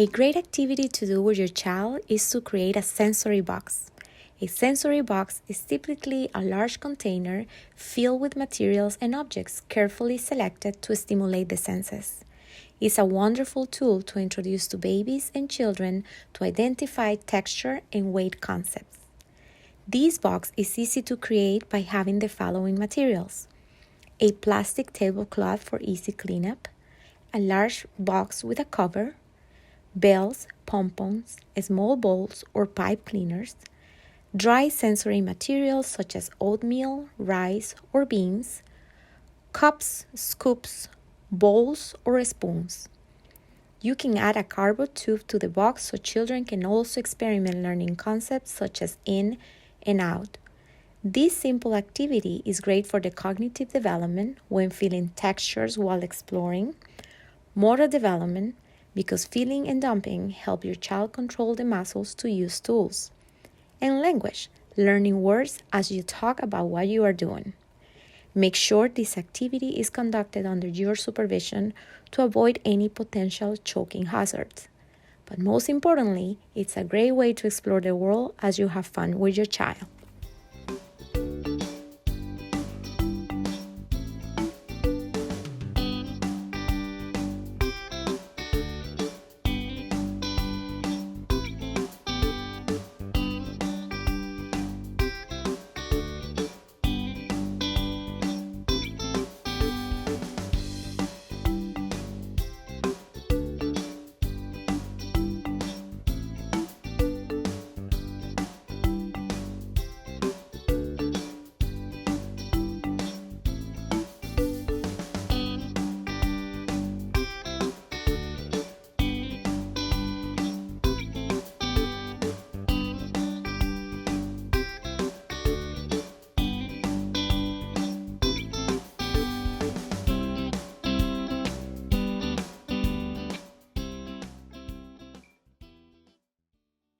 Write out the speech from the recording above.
A great activity to do with your child is to create a sensory box. A sensory box is typically a large container filled with materials and objects carefully selected to stimulate the senses. It's a wonderful tool to introduce to babies and children to identify texture and weight concepts. This box is easy to create by having the following materials: a plastic tablecloth for easy cleanup, a large box with a cover, bells, pompons, small bowls or pipe cleaners, dry sensory materials such as oatmeal, rice, or beans, cups, scoops, bowls, or spoons. You can add a cardboard tube to the box so children can also experiment learning concepts such as in and out. This simple activity is great for the cognitive development when feeling textures while exploring, motor development, because feeling and dumping help your child control the muscles to use tools, and language, learning words as you talk about what you are doing. Make sure this activity is conducted under your supervision to avoid any potential choking hazards. But most importantly, it's a great way to explore the world as you have fun with your child.